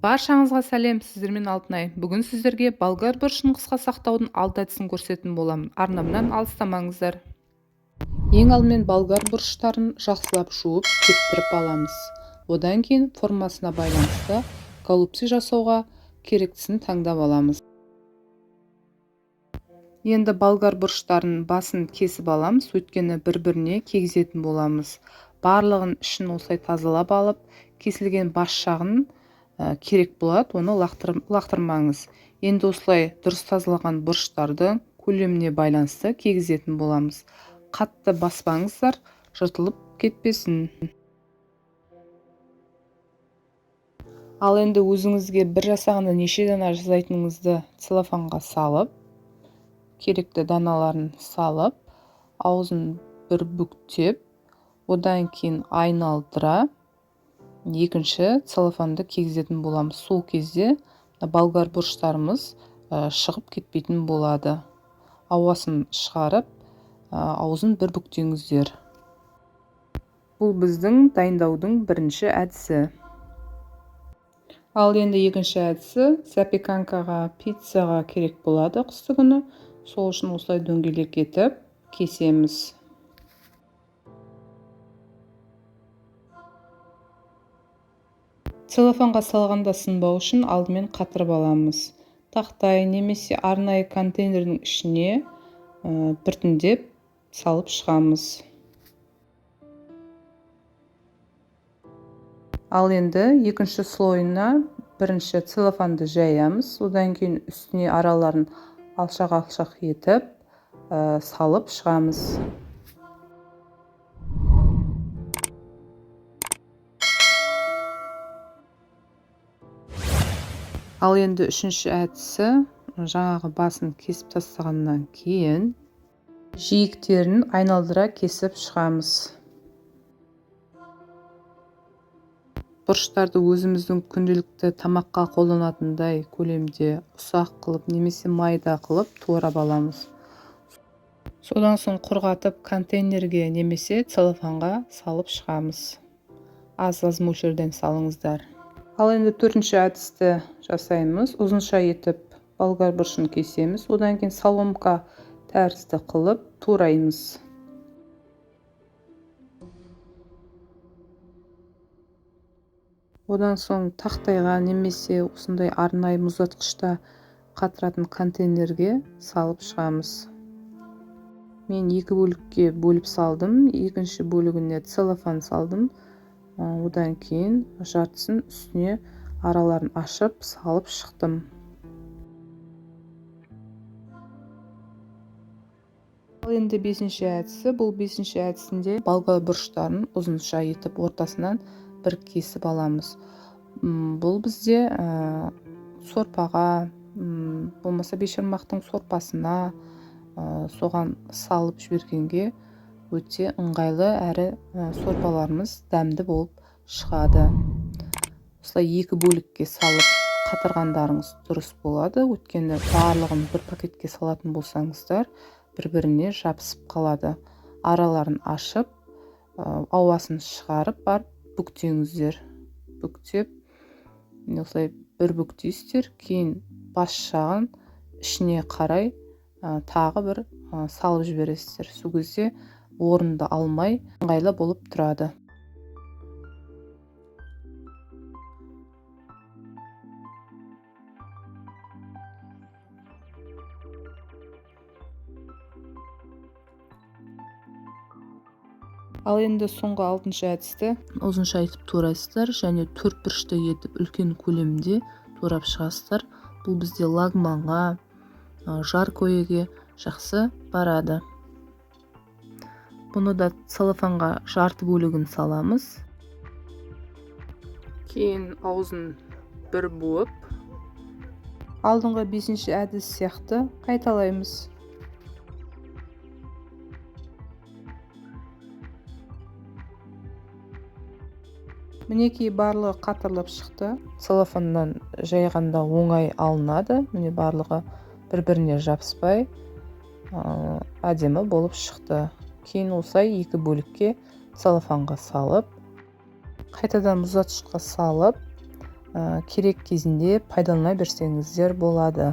Баршаңызға сәлем, сіздермен Алтынай. Бүгін сіздерге болгар бұрышын қысқа сақтаудың 6 әдісін көрсететін боламын. Арнамнан алыстамаңыздар. Ең алдымен болгар бұрыштарын жақсылап жуып, кептіріп аламыз. Одан кейін формасына байланысты голубцы жасауға керектісін таңдап аламыз. Енді болгар бұрыштарын басын кесіп аламыз, өйткені бір-біріне кигізетін боламыз. Барлығын ішін осылай тазалап алып, кесілген бас жағын керек болады, оны лақтырмаңыз. Енді осылай дұрыс тазалаған бұрыштарды көлеміне байланысты кигізетін боламыз. Қатты баспаңыздар, жыртылып кетпесін. Ал енді өзіңізге бір жасағанда неше дана жасайтыныңызды целлофанға салып, керекті даналарын салып, аузын бір бүктеп, одан кейін айналдыра екінші целлофанды кигізетін боламыз. Сол кезде болгар бұрыштарымыз шығып кетпейтін болады. Ауасын шығарып, аузын бір бүктеңіздер. Бұл біздің дайындаудың бірінші әдісі. Ал енді екінші әдісі запеканкаға, пиццаға керек болады қыстыгүні. Сол үшін осылай дөңгелек етіп кесеміз. Целлофанға салғанда сынбау үшін алдымен қатырып аламыз. Тақтай немесе арнайы контейнердің ішіне біртіндеп салып шығамыз. Ал енді екінші слойына бірінші целлофанды жаямыз. Одан кейін үстіне араларын алшақ-алшақ етіп салып шығамыз. Ал енді үшінші әдісі, жаңағы басын кесіп тастағаннан кейін жиектерін айналдыра кесіп шығамыз. Бұрыштарды өзіміздің күнделікті тамаққа қолданатындай көлемде ұсақ қылып немесе майда қылып турап аламыз. Содан соң құрғатып контейнерге немесе целлофанға салып шығамыз. Аз-аз мөлшерден салыңыздар. Ал енді төртінші әдісті жасаймыз. Ұзынша етіп болгар бұрышын кесеміз. Одан кейін соломка тәрізді қылып тураймыз. Одан соң тақтайға немесе осындай арнайы мұздатқышта қатыратын контейнерге салып шығамыз. Мен екі бөлікке бөліп салдым. Екінші бөлігіне целлофан салдым. Одан кейін жартысын үстіне араларын ашып салып шықтым. Ал енді бесінші әдісі. Бұл бесінші әдісінде болгар бұрыштарын ұзынша етіп ортасынан бір кесіп аламыз. Бұл бізде сорпаға, болмаса бешбармақтың сорпасына соған салып жібергенге өте ыңғайлы әрі сорпаларымыз дәмді болып шығады. Осылай екі бөлікке салып қатырғандарыңыз дұрыс болады. Өйткені барлығын бір пакетке салатын болсаңыздар, бір-біріне жабысып қалады. Араларын ашып, ауасын шығарып барып бүктеңіздер. Бүктеп, осылай бір бүктейсіздер, кейін бас жағын ішіне қарай тағы бір салып жібересіздер. Сол кезде орынды алмай ыңғайлы болып тұрады. Ал енді соңғы алтыншы әдісті ұзынша етіп турайсыздар және төрт бұрышты етіп үлкен көлемде турап шығасыздар. Бұл бізде лагманға, жаркойеге жақсы барады. Бұны да целлофанға жарты бөлігін саламыз. Кейін аузын бір буып, алдыңғы бесінші әдіс сияқты қайталаймыз. Мінекей барлығы қатырылып шықты. Целлофаннан жайғанда оңай алынады. Міне барлығы бір-біріне жабыспай әдемі болып шықты. Кейін осылай екі бөлікке целлофанға салып, қайтадан мұздатқышқа салып, керек кезінде пайдалана берсеңіздер болады.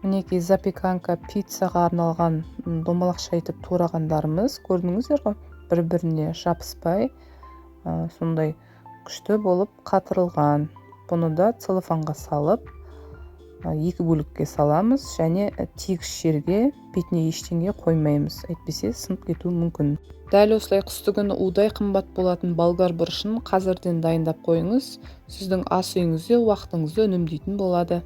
Мінекей запеканка пиццаға арналған домалақша етіп турағандарымыз көрдіңіздер ғой, бір-біріне жабыспай сондай күшті болып қатырылған. Бұны да целлофанға салып 2 бөлікке саламыз және тегіс жерге бетіне ештеңе қоймаймыз, әйтпесе сынып кетуі мүмкін. Дәл осылай қысты күні удай қымбат болатын болгар бұрышын қазірден дайындап қойыңыз. Сіздің ас үйіңізде уақытыңызды үнемдейтін болады.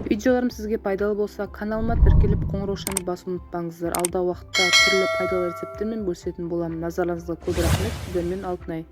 Видеоларым сізге пайдалы болса, каналыма тіркеліп қоңыраушаны басуды ұмытпаңыздар. Алда уақытта түрлі пайдалы рецепттермен бөлісетін боламын. Назарларыңызға көп рахмет. Сіздермен Алтынай.